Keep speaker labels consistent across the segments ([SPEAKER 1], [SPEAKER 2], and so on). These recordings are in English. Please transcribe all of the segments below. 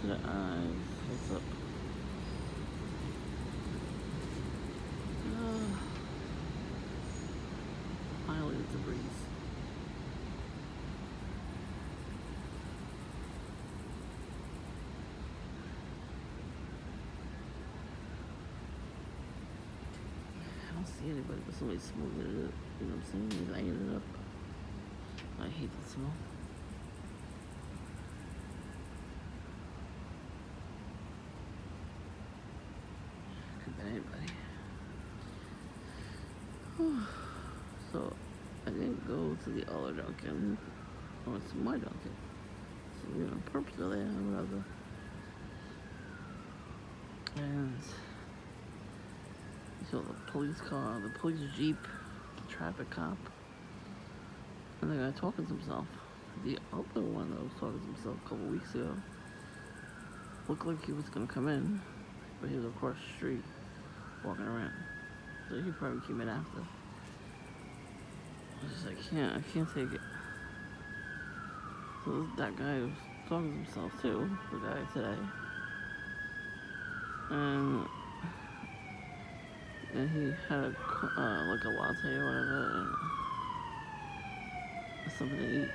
[SPEAKER 1] to the eyes. What's up? Finally, it's a breeze. I don't see anybody, but somebody's smoothing it up. You know what I'm saying? Laying it up. I hate the smell. Could be anybody. So, I didn't go to the other Dunkin', or to my Dunkin'. So, Perps Lay Low, whatever. And so the police car, the police jeep, the traffic cop, and the guy talking to himself. The other one that was talking to himself a couple weeks ago looked like he was gonna come in, but he was across the street walking around. So he probably came in after. I was just like, I can't take it. So that guy was talking to himself too, the guy today. And he had like a latte or whatever, and something to eat.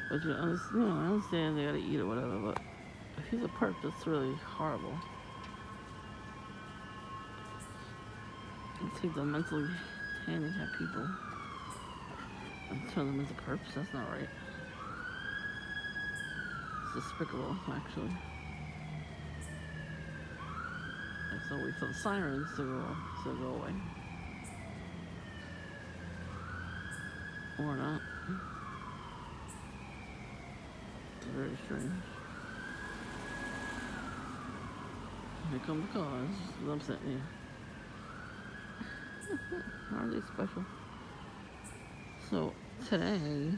[SPEAKER 1] But I understand they gotta eat or whatever, but if he's a perp, that's really horrible. You take the mentally handicapped people and turn them into perps, that's not right. It's despicable, actually. And so wait for the sirens to go away. Or not. It's very strange. Here come the cars. I'm sitting here. Aren't they special? So today,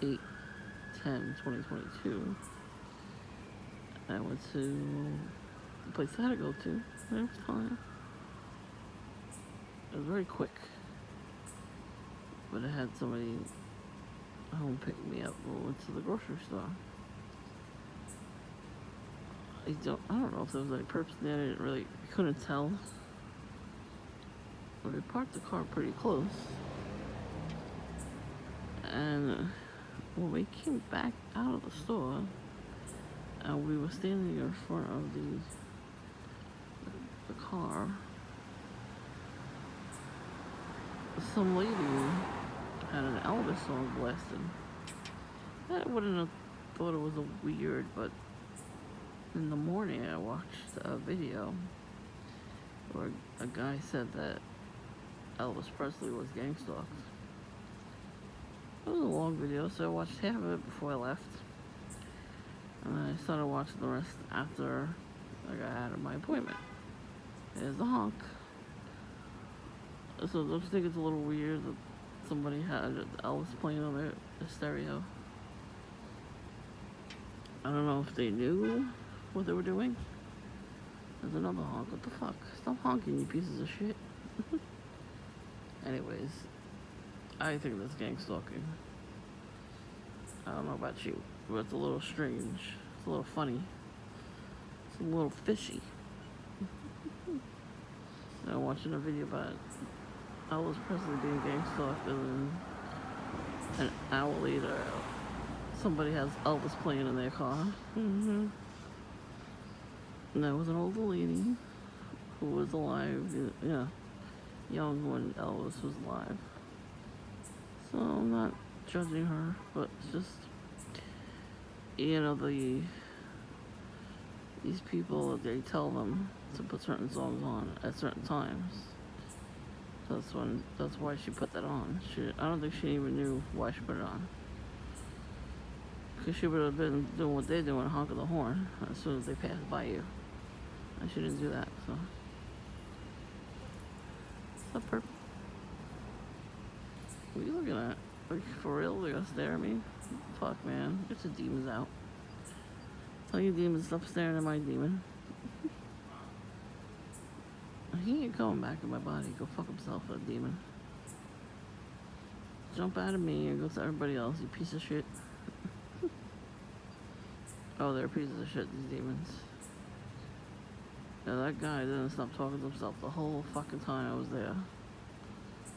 [SPEAKER 1] 8/10/2022, I went to the place I had to go to. It was fine. It was very quick. But I had somebody home pick me up when we went to the grocery store. I don't know if there was any perps there. I couldn't tell. But we parked the car pretty close. And when we came back out of the store, and we were standing in front of the car, some lady had an Elvis song blasted. I wouldn't have thought it was weird, but in the morning I watched a video where a guy said that Elvis Presley was gang stalked. It was a long video, so I watched half of it before I left. And I started watching the rest after I got out of my appointment. There's the honk. So don't you think it's a little weird that somebody had Elvis playing on their stereo? I don't know if they knew what they were doing. There's another honk. What the fuck? Stop honking, you pieces of shit. Anyways, I think that's gang stalking. I don't know about you, but it's a little strange. It's a little funny. It's a little fishy. I'm watching a video about Elvis Presley being gang stalked, and then an hour later, somebody has Elvis playing in their car. And that was an older lady who was alive, young when Elvis was alive. So I'm not judging her, but it's just, these people, they tell them to put certain songs on at certain times. That's why she put that on. I don't think she even knew why she put it on. Because she would have been doing what they're doing, honking the horn as soon as they pass by you. And she didn't do that, so. What's up, Perp? What are you looking at? Like, for real? They're gonna stare at me? Fuck, man. Get your demons out. Tell your demons stop staring at my demon. He ain't coming back in my body. Go fuck himself, a demon. Jump out of me and go to everybody else, you piece of shit. Oh, they're pieces of shit, these demons. Yeah, that guy didn't stop talking to himself the whole fucking time I was there.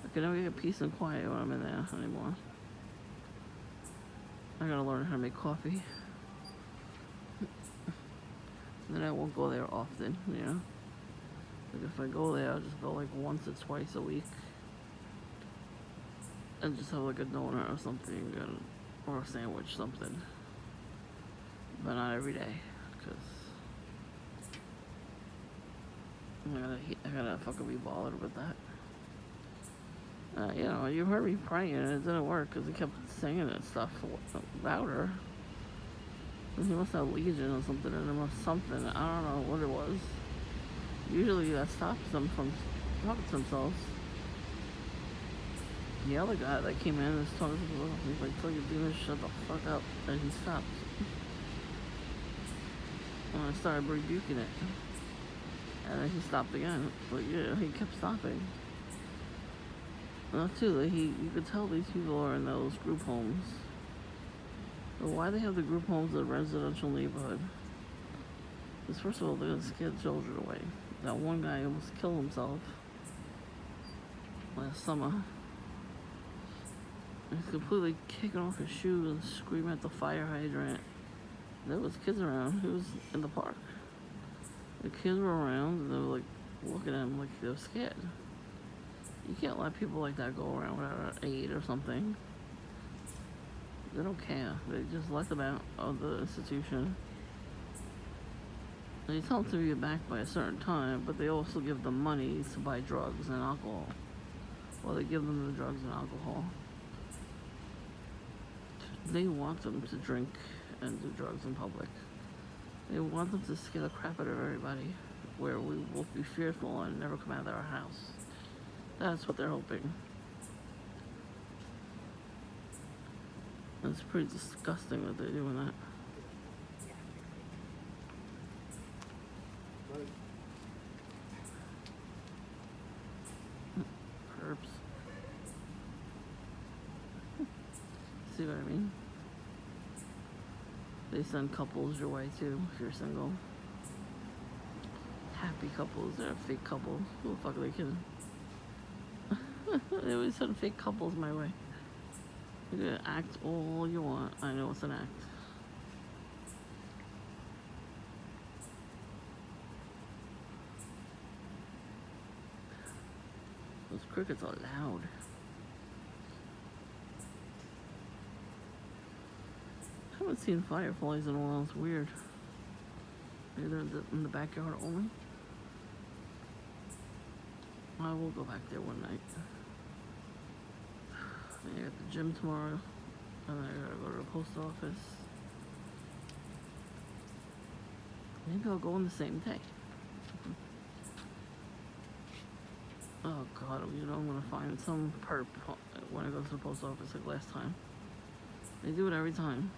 [SPEAKER 1] I can never get peace and quiet when I'm in there anymore. I gotta learn how to make coffee. Then I won't go there often, you know? Like if I go there, I'll just go like once or twice a week. And just have like a donut or something, or a sandwich, something. But not every day, because I gotta fucking be bothered with that. You know, you heard me praying and it didn't work because he kept singing and stuff louder. And he must have Legion or something in him or something. I don't know what it was. Usually that stops them from talking to themselves. The other guy that came in is talking to himself. He's like, tell your demon, shut the fuck up. And he stopped. And I started rebuking it. And then he stopped again. But yeah, he kept stopping. Too, you could tell these people are in those group homes. But why they have the group homes in a residential neighborhood? Because first of all, they're gonna scare children away. That one guy almost killed himself last summer. He's completely kicking off his shoes and screaming at the fire hydrant. There was kids around. He was in the park. The kids were around and they were like looking at him like they were scared. You can't let people like that go around without an aid or something. They don't care. They just let them out of the institution. And you tell them to be back by a certain time, but they also give them money to buy drugs and alcohol. Well, they give them the drugs and alcohol. They want them to drink and do drugs in public. They want them to scare the crap out of everybody, where we will be fearful and never come out of our house. That's what they're hoping. It's pretty disgusting that they're doing that. Perps. See what I mean? They send couples your way too, if you're single. Happy couples, they're fake couples. Who the fuck are they kidding? They always send fake couples my way. You can act all you want. I know it's an act. Those crickets are loud. I haven't seen fireflies in a while. It's weird. Maybe they're in the backyard only. I will go back there one night. I got the gym tomorrow, and I gotta go to the post office. Maybe I'll go on the same day. Oh God, you know I'm gonna find some perp when I go to the post office like last time. They do it every time.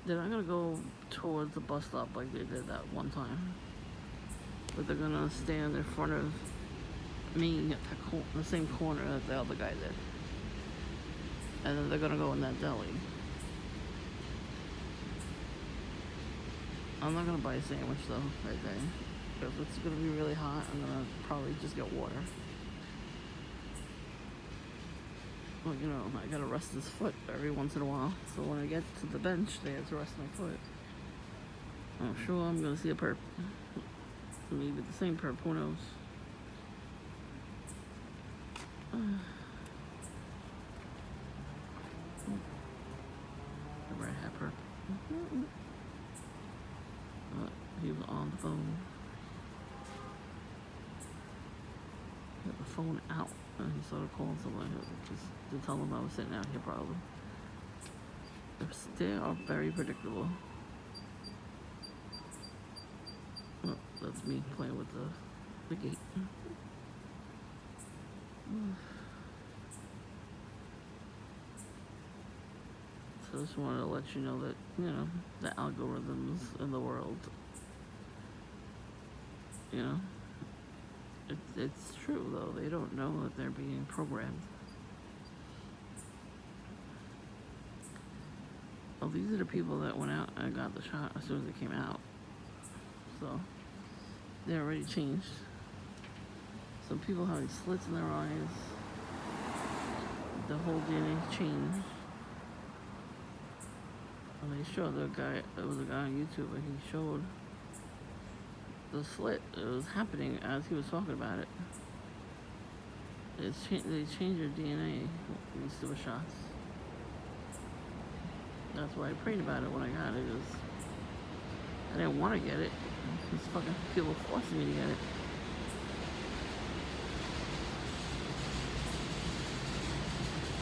[SPEAKER 1] They're not gonna go towards the bus stop like they did that one time. But they're gonna stand in front of me at the same corner that the other guy did. And then they're gonna go in that deli. I'm not gonna buy a sandwich though that day. If it's gonna be really hot, I'm gonna probably just get water. Well, you know, I gotta rest this foot every once in a while. So when I get to the bench, they have to rest my foot. I'm sure I'm gonna see a perp. Maybe the same perp, who knows? The red hat perp. He was on the phone. He had the phone out, and he started calling someone just to tell them I was sitting out here probably. They are very predictable. Oh, that's me playing with the gate. So I just wanted to let you know that, you know, the algorithms in the world, you know, it's true though. They don't know that they're being programmed. Oh, these are the people that went out and got the shot as soon as it came out. So they're already changed. Some people having slits in their eyes. The whole DNA changed. And they showed the guy, it was a guy on YouTube, and he showed the slit. It was happening as he was talking about it. They changed your DNA, these super shots. That's why I prayed about it when I got it. I didn't want to get it. These fucking people forcing me to get it.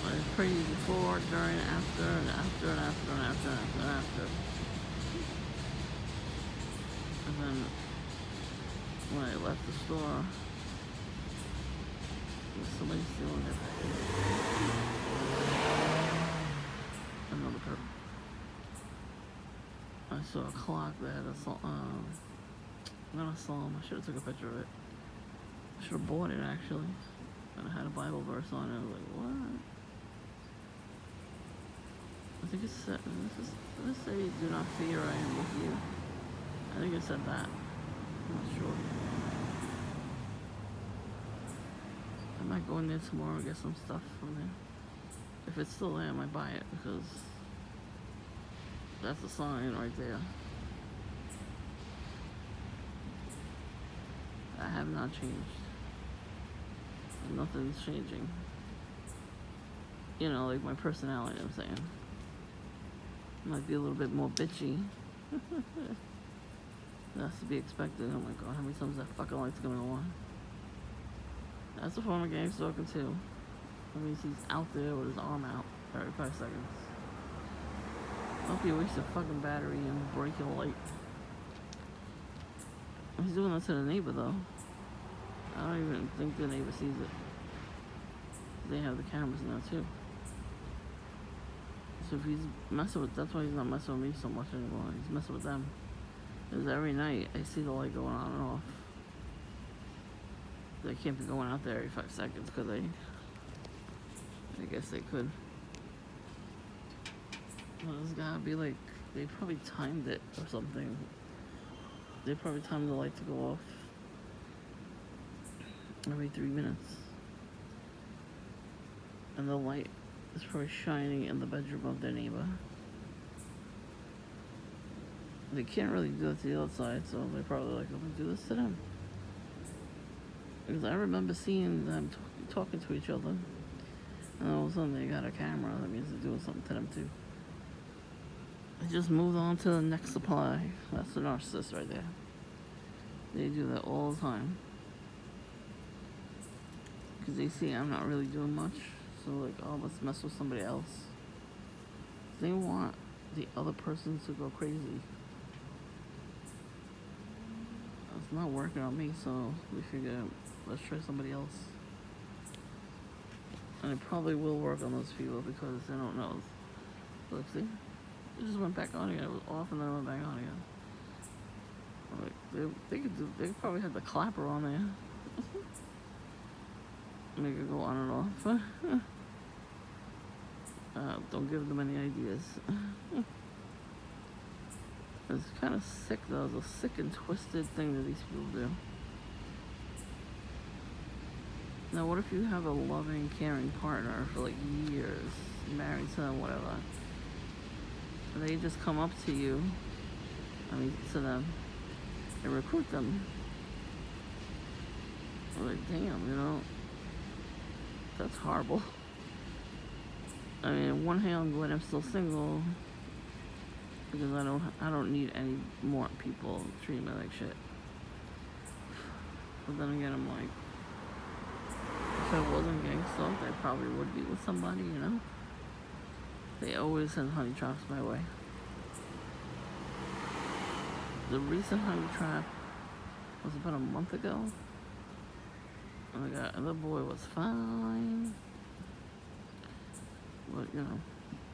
[SPEAKER 1] I prayed before, during, after, and after, and after, and after, and after, and after. And then when I left the store, there was somebody stealing it. Another perp. I saw a clock that had a psalm. Not a psalm. I should have took a picture of it. I should have bought it actually. And it had a Bible verse on it. I was like, what? I think it said, does it say, do not fear, I am with you? I think it said that. I'm not sure. I might go in there tomorrow and get some stuff from there. If it's still there, I might buy it because that's a sign right there. I have not changed. Nothing's changing. You know, like my personality, I'm saying. Might be a little bit more bitchy. That's to be expected. Oh my god, how many times that fucking light's gonna go on? That's a form of gang stalking too. That means he's out there with his arm out every 5 seconds. Hope you waste your fucking battery and break your light. He's doing that to the neighbor though. I don't even think the neighbor sees it. They have the cameras now too. So if he's messing with, that's why he's not messing with me so much anymore. He's messing with them. Because every night I see the light going on and off. They can't be going out there every 5 seconds, could they? I guess they could. Well, there's gotta be like, they probably timed it or something. They probably timed the light to go off every 3 minutes. And the light is probably shining in the bedroom of their neighbor. They can't really do it to the other side, so they're probably like, I'm gonna do this to them. Because I remember seeing them talking to each other, and all of a sudden they got a camera. That means they're doing something to them too. They just moved on to the next supply. That's the narcissist right there. They do that all the time. Because they see I'm not really doing much. So like, oh, let's mess with somebody else. They want the other person to go crazy. It's not working on me, so we figure let's try somebody else. And it probably will work on those people because they don't know. Look, see? It just went back on again. It was off and then it went back on again. Like, they probably had the clapper on there. Make it go on and off. Don't give them any ideas. It's kind of sick though. It's a sick and twisted thing that these people do. Now what if you have a loving, caring partner for like years, married to them, whatever. And they just come up to you, to them, and recruit them. I'm like, damn, that's horrible. I mean, on one hand, I'm glad I'm still single because I don't need any more people treating me like shit. But then again, I'm like, if I wasn't gang stalked, I probably would be with somebody, They always send honey traps my way. The recent honey trap was about a month ago. And the boy was fine. But,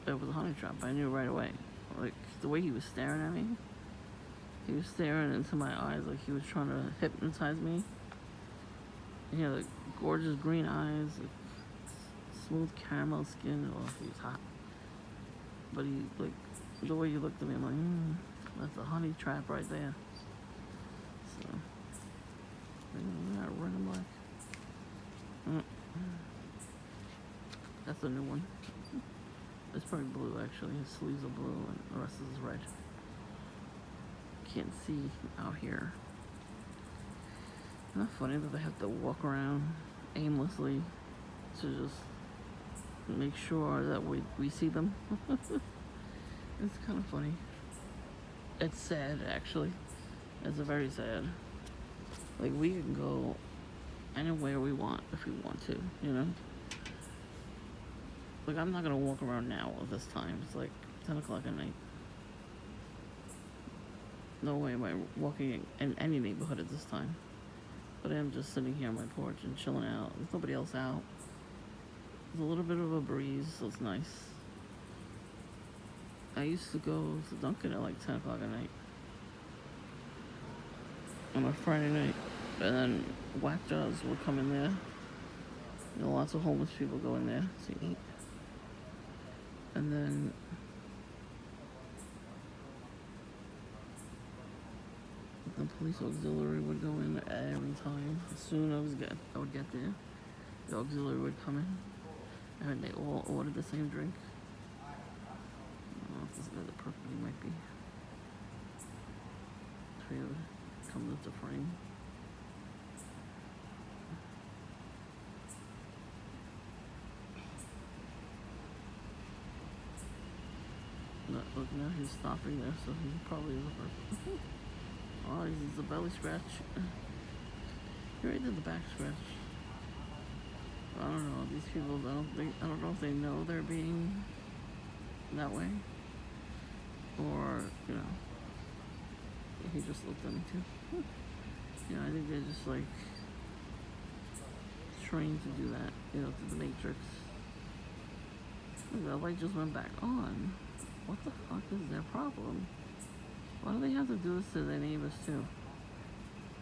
[SPEAKER 1] it was a honey trap. I knew right away. Like, the way he was staring at me. He was staring into my eyes like he was trying to hypnotize me. He had, like, gorgeous green eyes, like, smooth caramel skin. Oh, he was hot. But he, like, The way you looked at me, I'm like, that's a honey trap right there. So, red and black. That's a new one. It's probably blue actually. His sleeves are blue and the rest is red. Can't see out here. Isn't that funny that they have to walk around aimlessly to just make sure that we see them? It's kind of funny. It's sad actually. It's very sad. Like we can go anywhere we want if we want to, you know? Like I'm not gonna walk around now at this time. It's like 10 o'clock at night. No way am I walking in any neighborhood at this time. But I'm just sitting here on my porch and chilling out. There's nobody else out. There's a little bit of a breeze, so it's nice. I used to go to Dunkin' at like 10 o'clock at night. On a Friday night. And then whack jaws would come in there. You know, lots of homeless people go in there to eat. And then the police auxiliary would go in every time. As soon as I would get there, the auxiliary would come in. And they all ordered the same drink. I don't know if this guy's a perfect, he might be. Trailer comes into frame. Look, now he's stopping there, so he probably is a person. Oh, he's a belly scratch. He already did the back scratch. I don't know. These people, I don't know if they know they're being that way, or you know, he just looked at me too. You know, I think they're just like trained to do that. You know, to the Matrix. The light just went back on. What the fuck is their problem? Why do they have to do this to their neighbors too?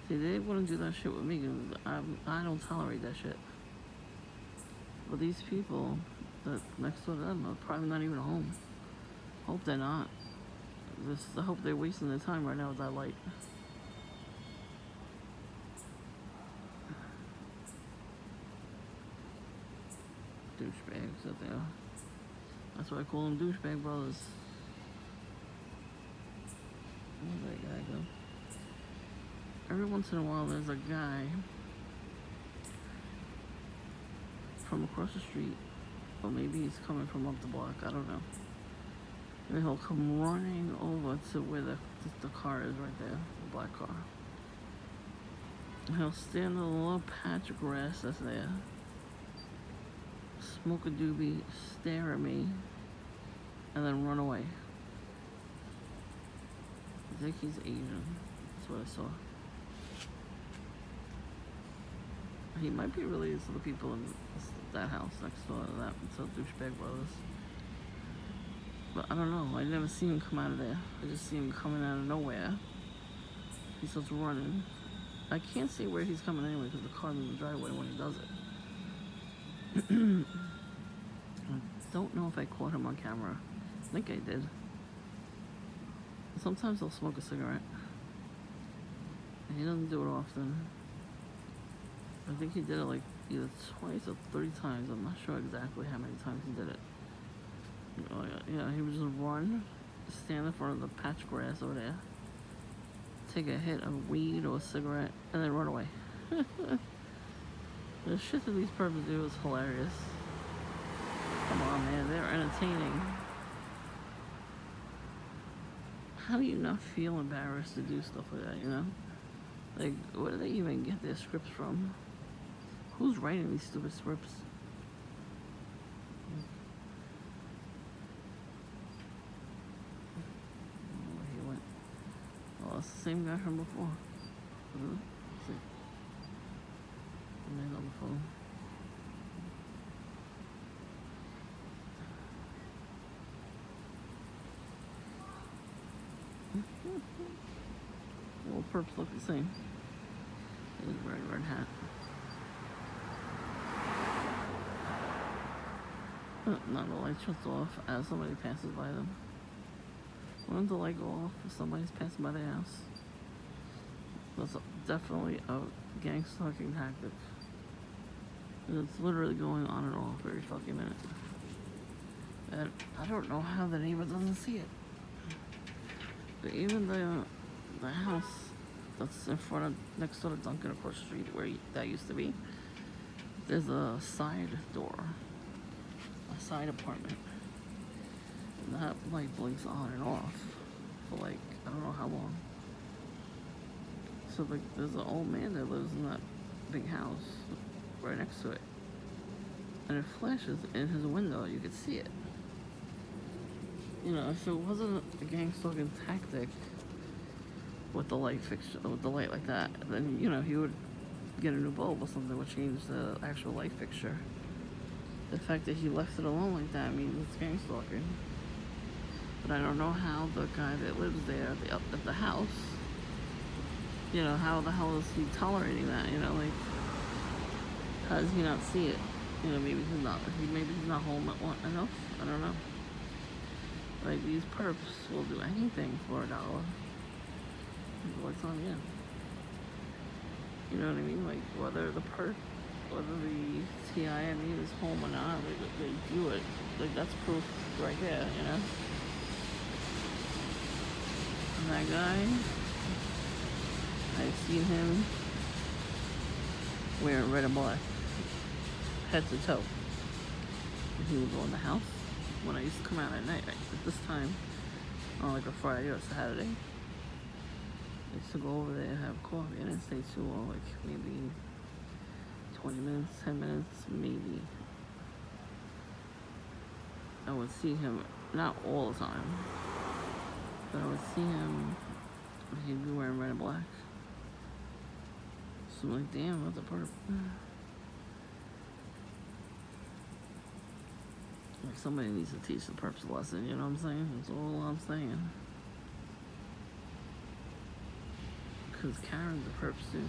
[SPEAKER 1] See, they wouldn't do that shit with me because I don't tolerate that shit. But these people that next door to them are probably not even home. Hope they're not. I hope they're wasting their time right now with that light. Douchebags that they are. That's why I call them douchebag brothers. Where'd that guy go? Every once in a while there's a guy from across the street, or maybe he's coming from up the block, I don't know. And he'll come running over to where the car is right there, the black car. And he'll stand in a little patch of grass that's there, smoke a doobie, stare at me, and then run away. I think he's Asian. That's what I saw. He might be related to the people in that house next door to that, to douchebag brothers. But I don't know. I never see him come out of there. I just see him coming out of nowhere. He starts running. I can't see where he's coming anyway because the car's in the driveway when he does it. I don't know if I caught him on camera. I think I did. Sometimes he'll smoke a cigarette. And he doesn't do it often. I think he did it like either twice or 30 times. I'm not sure exactly how many times he did it. Yeah, he would just run, stand in front of the patch of grass over there, take a hit of weed or a cigarette, and then run away. The shit that these perps do is hilarious. Come on, man, they're entertaining. How do you not feel embarrassed to do stuff like that, you know? Like, where do they even get their scripts from? Who's writing these stupid scripts? Where he went? Oh, it's the same guy from before. Let's see. The man on the phone. All perps look the same. He's wearing a red hat. Now the light shuts off as somebody passes by them. When the light go off if somebody's passing by the house. That's definitely a gang stalking tactic. It's literally going on and off every fucking minute. And I don't know how the neighbor doesn't see it. But even the house that's in front of, next to the Dunkin' across the street where that used to be, there's a side door, a side apartment. And that light blinks on and off for like, I don't know how long. So like, there's an old man that lives in that big house right next to it. And it flashes in his window, you could see it. You know, if it wasn't a gang stalking tactic with the light fixture, with the light like that, then, you know, he would get a new bulb or something that would change the actual light fixture. The fact that he left it alone like that means it's gang stalking. But I don't know how the guy that lives there at the house, you know, how the hell is he tolerating that? You know, like, how does he not see it? You know, maybe he's not home enough. I don't know. Like, these perps will do anything for $1. What's on the end? You know what I mean? Like, whether the TIME is home or not, they do it. Like, that's proof right there, you know? And that guy, I've seen him wearing red and black, head to toe. And he would go in the house when I used to come out at night, at this time, on like a Friday or Saturday. I used to go over there and have coffee. I didn't stay too long, like maybe 20 minutes, 10 minutes, maybe. I would see him, not all the time, but I would see him, he'd be wearing red and black. So I'm like, damn, that's a perp. Like, somebody needs to teach the perps a lesson, you know what I'm saying? That's all I'm saying. Because Karens are perps too.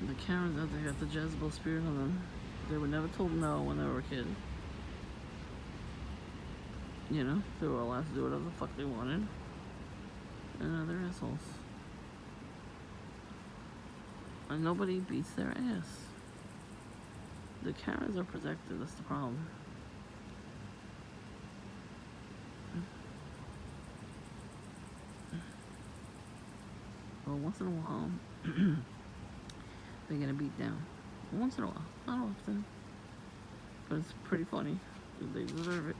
[SPEAKER 1] The Karens out there got the Jezebel spirit on them. They were never told no when they were a kid. You know, they were allowed to do whatever the fuck they wanted. And now they're assholes. And nobody beats their ass. The Karens are protected, that's the problem. Well, once in a while, they get a beat down. Once in a while, not often. But it's pretty funny. They deserve it.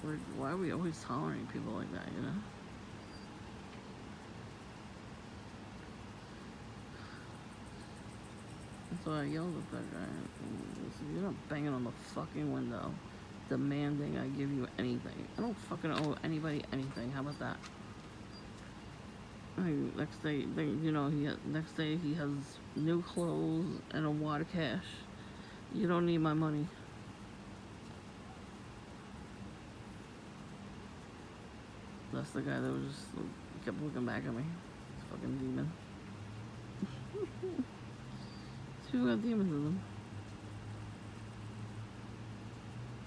[SPEAKER 1] Like, why are we always tolerating people like that, you know? So I yelled at that guy. I said, you're not banging on the fucking window demanding I give you anything. I don't fucking owe anybody anything. How about that? I mean, next day he has new clothes and a wad of cash. You don't need my money. That's the guy that was just kept looking back at me. Fucking demon. Two got demons in them.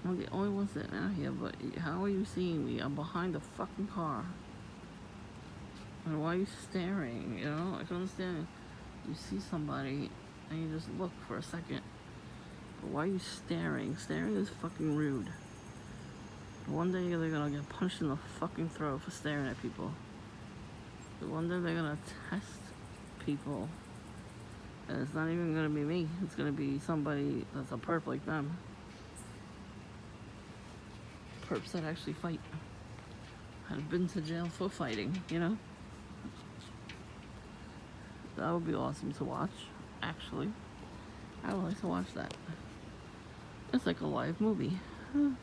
[SPEAKER 1] I'm the only one sitting out here, but how are you seeing me? I'm behind the fucking car. And why are you staring? You know, I can understand. You see somebody and you just look for a second. But why are you staring? Staring is fucking rude. One day they're gonna get punched in the fucking throat for staring at people. One day they're gonna test people. And it's not even gonna be me. It's gonna be somebody that's a perp like them. Perps that actually fight. I've been to jail for fighting, you know? That would be awesome to watch, actually. I would like to watch that. It's like a live movie. I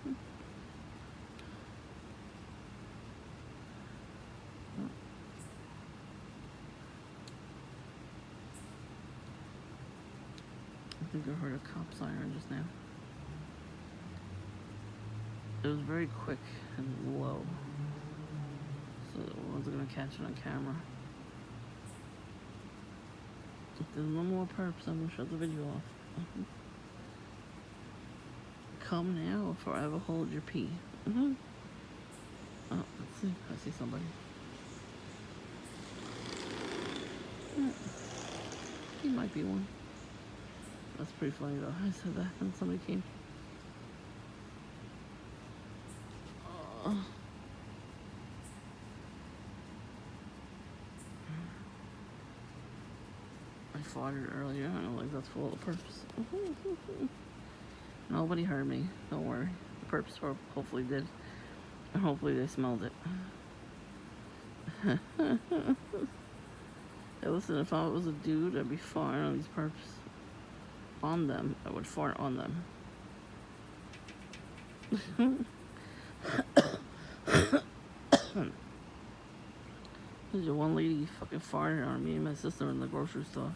[SPEAKER 1] think I heard a cop siren just now. It was very quick and low, so I wasn't gonna catch it on camera. If there's no more perps, I'm gonna shut the video off. Come now or forever hold your pee. Mm-hmm. Oh, let's see. I see somebody. He might be one. That's pretty funny though. I said that and somebody came. I farted earlier. I don't know, like that's full of perps. Nobody heard me. Don't worry. The perps hopefully did. And hopefully they smelled it. Hey, listen, if I was a dude, I'd be farting on these perps. On them. I would fart on them. There's one lady fucking farted on me and my sister in the grocery store.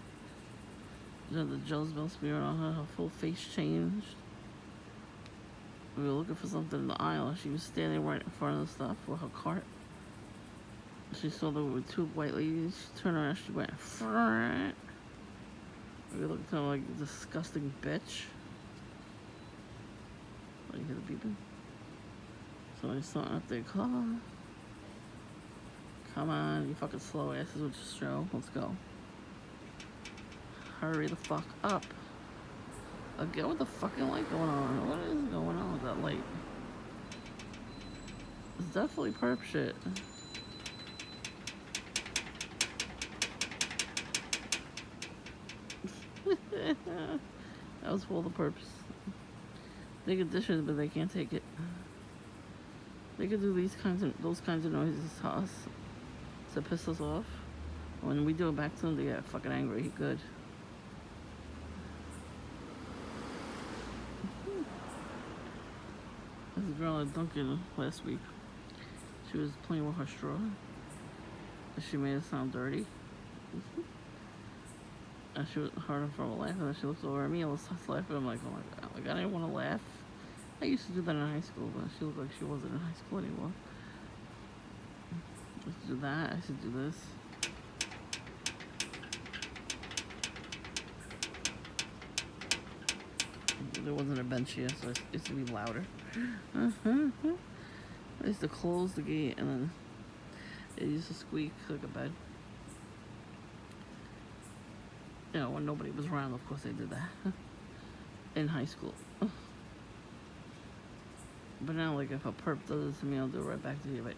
[SPEAKER 1] She had the Joe's Bell smeared on her. Her full face changed. We were looking for something in the aisle. She was standing right in front of the stuff with her cart. She saw there were two white ladies. She turned around, she went, Frrrr. We looked at her like a disgusting bitch. Oh, you hear the beeping? Somebody starting up their car. Come on, you fucking slow asses with your stroke. Let's go. Hurry the fuck up. Again with the fucking light going on. What is going on with that light? It's definitely perp shit. That was full of perps. They can dish it, but they can't take it. They could do those kinds of noises to us to piss us off. When we do it back to them, they get fucking angry. Good. This girl at Dunkin' last week, she was playing with her straw. And she made it sound dirty. And she was hard from a laugh, and then she looks over at me and starts laughing. I'm like, oh my god, like I didn't want to laugh. I used to do that in high school, but she looked like she wasn't in high school anymore. I used to do that, I used to do this. There wasn't a bench here, so it used to be louder. I used to close the gate, and then it used to squeak like a bed. You know, when nobody was around, of course they did that. In high school. But now, like, if a perp does it to me, I'll do it right back to you. But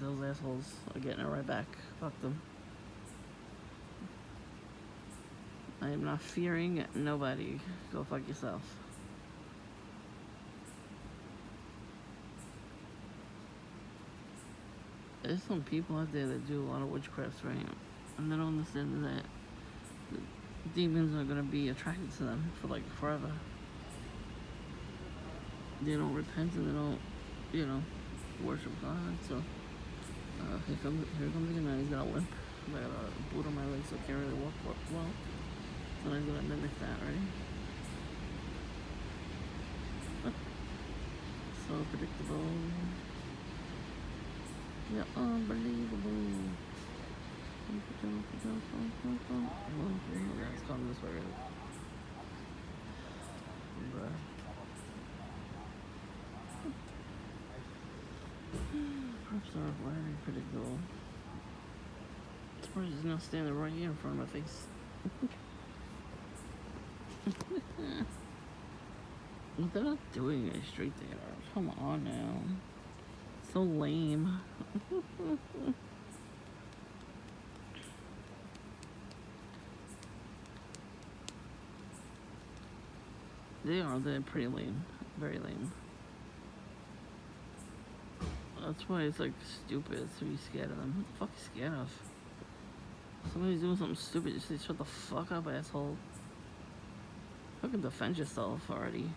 [SPEAKER 1] those assholes are getting it right back. Fuck them. I am not fearing nobody. Go fuck yourself. There's some people out there that do a lot of witchcraft, right? And they don't understand that the demons are gonna be attracted to them for like forever. They don't repent and they don't, you know, worship God. So here comes again. Now he's got a limp. I got a boot on my leg, so I can't really walk well. So I'm gonna mimic that, right? So predictable. Yeah, unbelievable. Yeah, it's coming this way, really. Bruh. Perps are very predictable. This person's now standing right here in front of my face. They're not doing it straight there. Come on now. So lame. They're pretty lame. Very lame. That's why it's like stupid to be scared of them. What the fuck are you scared of? Somebody's doing something stupid, you say shut the fuck up, asshole. Fucking defend yourself already.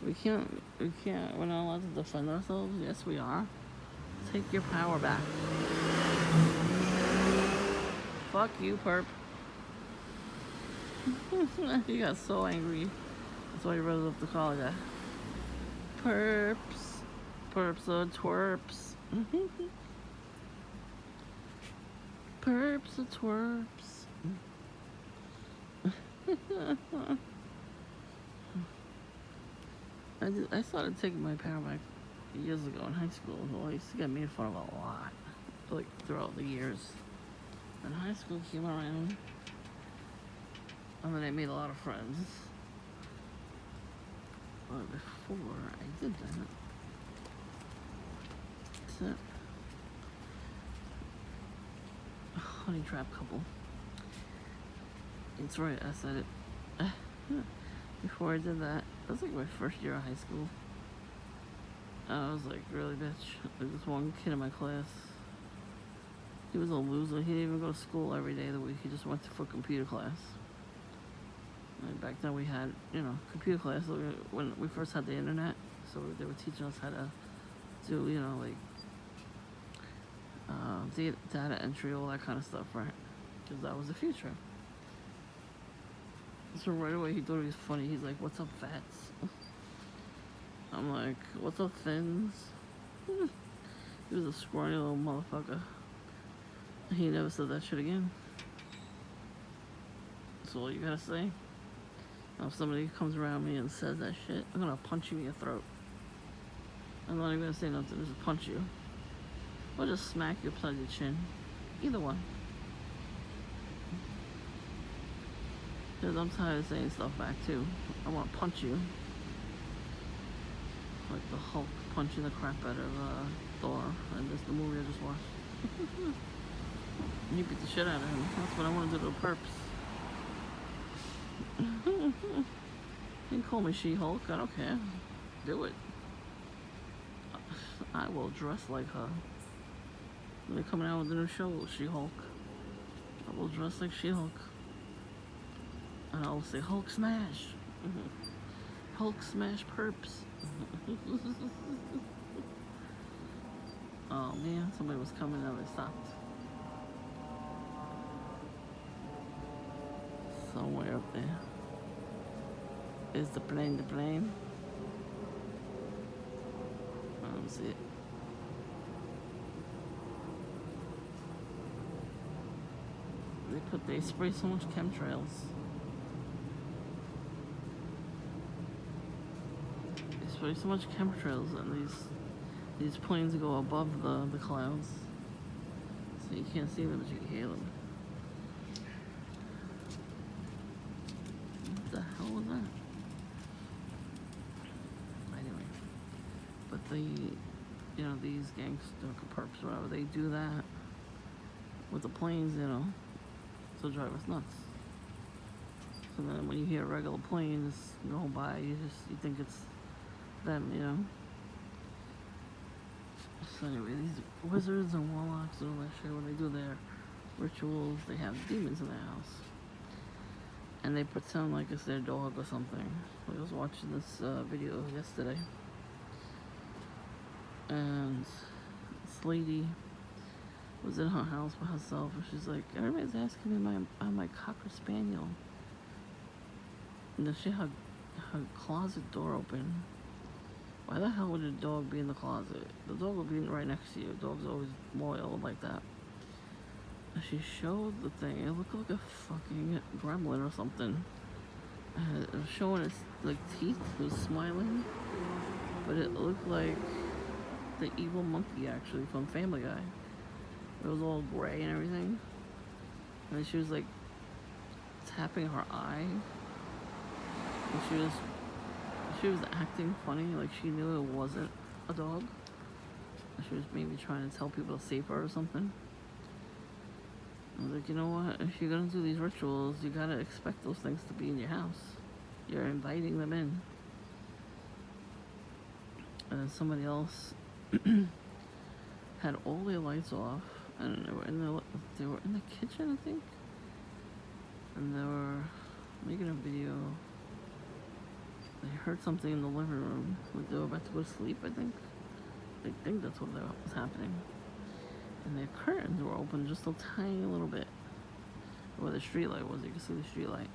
[SPEAKER 1] We can't, we're not allowed to defend ourselves? Yes, we are. Take your power back. Fuck you, perp. He got so angry. That's why he rose up the collar guy. Perps. Perps are twerps. Perps are twerps. I started taking my power back years ago in high school. Well, I used to get made fun of a lot, like throughout the years. And high school came around, and then I made a lot of friends. But before I did that, it's a honey trap couple. It's right, I said it. Before I did that, that was like my first year of high school. I was like, really, bitch? Like this one kid in my class, he was a loser. He didn't even go to school every day of the week. He just went for computer class. And back then we had, computer class when we first had the internet. So they were teaching us how to do, data entry, all that kind of stuff, right? Because that was the future. So right away he thought he was funny. He's like, "What's up, fats?" I'm like, "What's up, thins?" He was a scrawny little motherfucker. He never said that shit again. That's all you gotta say. Now if somebody comes around me and says that shit, I'm gonna punch you in your throat. I'm not even gonna say nothing, just punch you. Or just smack you upside your chin. Either one. Because I'm tired of saying stuff back too. I want to punch you. Like the Hulk punching the crap out of Thor. And that's the movie I just watched. You beat the shit out of him. That's what I want to do to the Perps. You can call me She-Hulk. I don't care. Do it. I will dress like her. They're coming out with a new show, She-Hulk. I will dress like She-Hulk. And I'll say, Hulk smash. Hulk smash Perps. Oh man, somebody was coming and they stopped. Somewhere up there. Is the plane the plane? I don't see it. They spray so much chemtrails. They spray so much chemtrails, and these planes go above the clouds, so you can't see them, but you can hear them. What the hell was that? Anyway, but these gangster perps, whatever, they do that with the planes, to drive us nuts. So then when you hear regular planes going by, you think it's them, So anyway, these wizards and warlocks and all that shit, when they do their rituals, they have demons in their house. And they pretend like it's their dog or something. I was watching this video yesterday. And this lady was in her house by herself, and she's like, everybody's asking me about my Cocker Spaniel. And then she had her closet door open. Why the hell would a dog be in the closet? The dog would be right next to you. Dogs always loyal like that. And she showed the thing. It looked like a fucking gremlin or something. And it was showing its teeth. It was smiling, but it looked like the evil monkey actually from Family Guy. It was all gray and everything. And then she was tapping her eye. And she was acting funny, like she knew it wasn't a dog. And she was maybe trying to tell people to save her or something. I was like, you know what? If you're gonna do these rituals, you gotta expect those things to be in your house. You're inviting them in. And then somebody else had all their lights off, and they were in the kitchen, I think, and they were making a video. They heard something in the living room. Like they were about to go to sleep, I think. They think that's what was happening. And their curtains were open just a tiny little bit. Where the street light was, you can see the street light.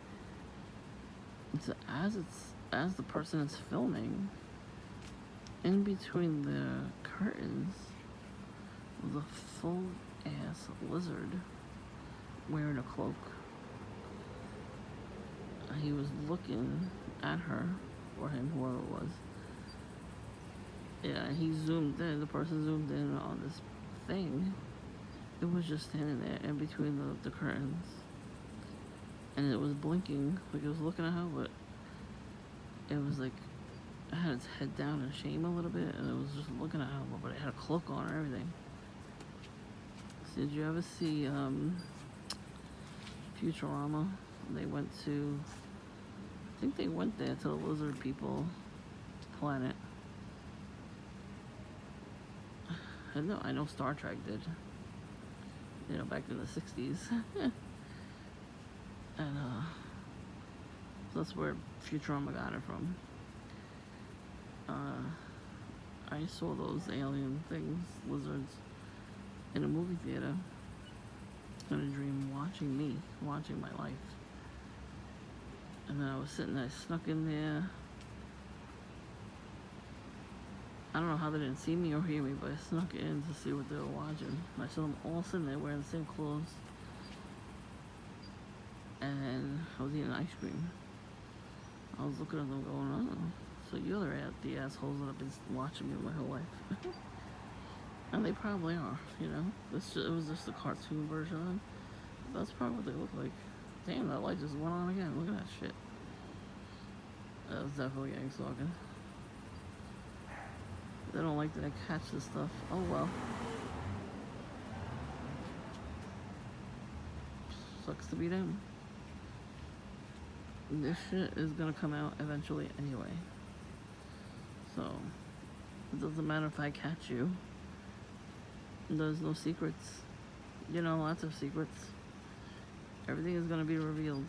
[SPEAKER 1] And so as the person is filming, in between the curtains was a full ass lizard wearing a cloak. He was looking at her, or him, whoever it was, Yeah, he zoomed in. The person zoomed in on this thing. It was just standing there in between the curtains, and it was blinking like it was looking at her, but it was like it had its head down in shame a little bit, and it was just looking at her, but it had a cloak on and everything. So did you ever see Futurama? They went to, I think they went there to the lizard people planet. I know Star Trek did. You know, back in the 60s. And so that's where Futurama got it from. I saw those alien things, lizards, in a movie theater in a dream, watching my life. And then I was sitting there, I snuck in there. I don't know how they didn't see me or hear me, but I snuck in to see what they were watching. I saw them all sitting there wearing the same clothes. And I was eating ice cream. I was looking at them going, oh, so you're the assholes that have been watching me my whole life. And they probably are, you know. It was just a cartoon version of them. That's probably what they look like. Damn, that light just went on again. Look at that shit. That was definitely gang stalking. They don't like that I catch this stuff. Oh well. Sucks to be them. This shit is gonna come out eventually anyway. So, it doesn't matter if I catch you. There's no secrets. You know, lots of secrets. Everything is gonna be revealed.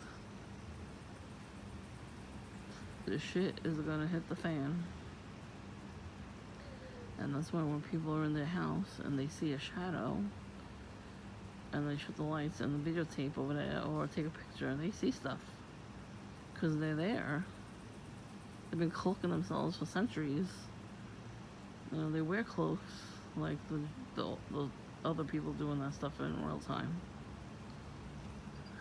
[SPEAKER 1] This shit is gonna hit the fan. And that's why when people are in their house and they see a shadow and they shut the lights and the videotape over there or take a picture and they see stuff. Because they're there. They've been cloaking themselves for centuries. You know, they wear cloaks like the other people doing that stuff in real time.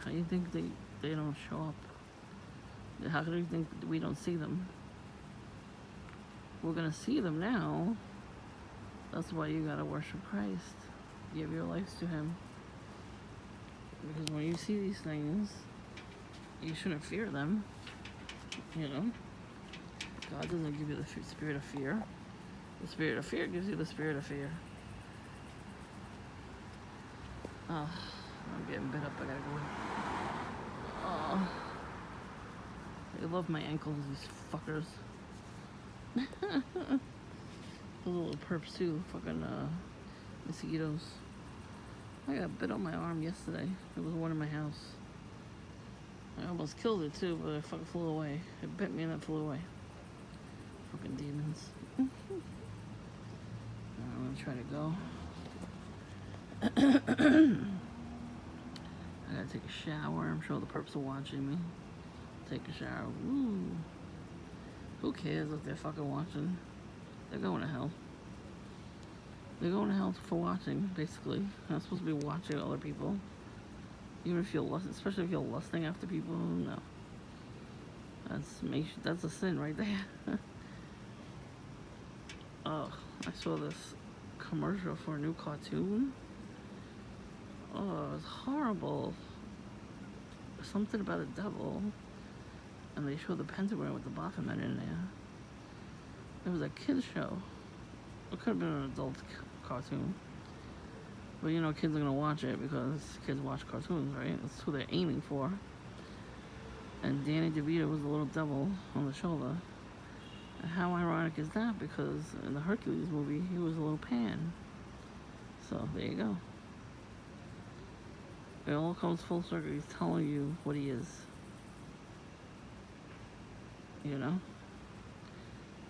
[SPEAKER 1] How do you think they don't show up? How do you think we don't see them? We're gonna see them now. That's why you gotta worship Christ. Give your lives to Him. Because when you see these things, you shouldn't fear them. You know? God doesn't give you the spirit of fear. The spirit of fear gives you the spirit of fear. Oh, I'm getting bit up. I gotta go. Oh, they love my ankles, these fuckers. Those little perps too, fucking mosquitoes. I got bit on my arm yesterday. There was one in my house. I almost killed it too, but it fucking flew away. It bit me and it flew away. Fucking demons. I'm gonna try to go. I gotta take a shower. I'm sure the perps are watching me. Take a shower. Woo. Who cares if they're fucking watching? They're going to hell. They're going to hell for watching, basically. You're not supposed to be watching other people. Even if you're lusting, especially if you're lusting after people, no. That's a sin right there. Oh, I saw this commercial for a new cartoon. Oh, it was horrible. Something about a devil. And they showed the pentagram with the Baphomet in there. It was a kid's show. It could have been an adult cartoon. But you know, kids are gonna watch it because kids watch cartoons, right? That's who they're aiming for. And Danny DeVito was the little devil on the shoulder. And how ironic is that? Because in the Hercules movie, he was a little Pan. So there you go. It all comes full circle. He's telling you what he is. You know?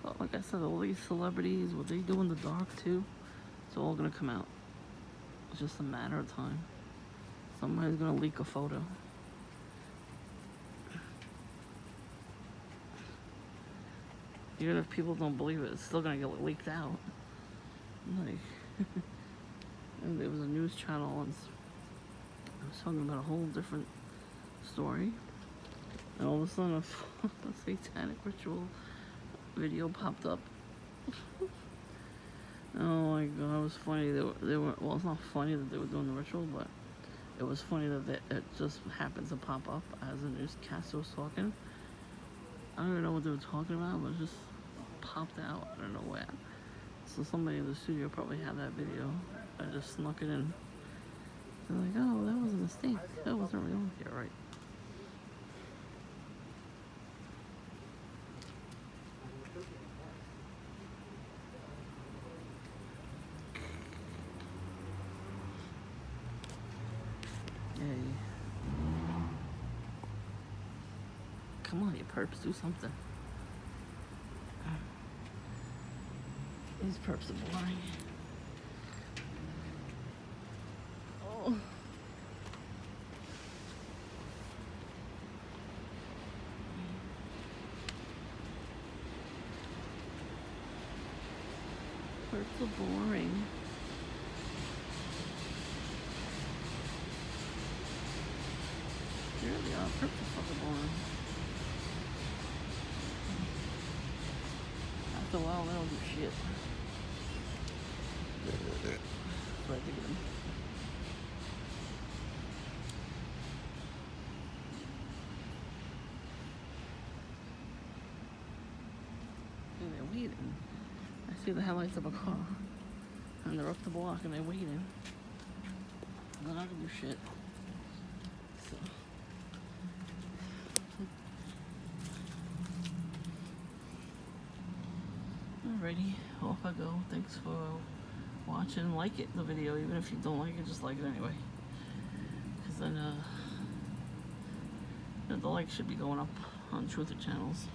[SPEAKER 1] But like I said, all these celebrities, what they do in the dark too, it's all gonna come out. It's just a matter of time. Somebody's gonna leak a photo. Even if people don't believe it, it's still gonna get leaked out. Like, and there was a news channel once. I was talking about a whole different story. And all of a sudden, a satanic ritual video popped up. was funny. They were. Well, it's not funny that they were doing the ritual, but it was funny that it just happened to pop up as a newscaster was talking. I don't even know what they were talking about, but it just popped out. I don't know where. So somebody in the studio probably had that video. I just snuck it in. They're like, oh, that was a mistake. That wasn't really on here, right? Hey. Come on, you perps, do something. These perps are boring. Oh. Perps are boring. They really are. Perps are fucking boring. After a while, they don't do shit. That's what I think of them. And they're waiting. I see the headlights of a car. And they're up the block and they're waiting. They're not gonna do shit. So. Alrighty, off I go. Thanks for watching. Like the video, even if you don't like it, just like it anyway. Because then the likes should be going up on Truther channels.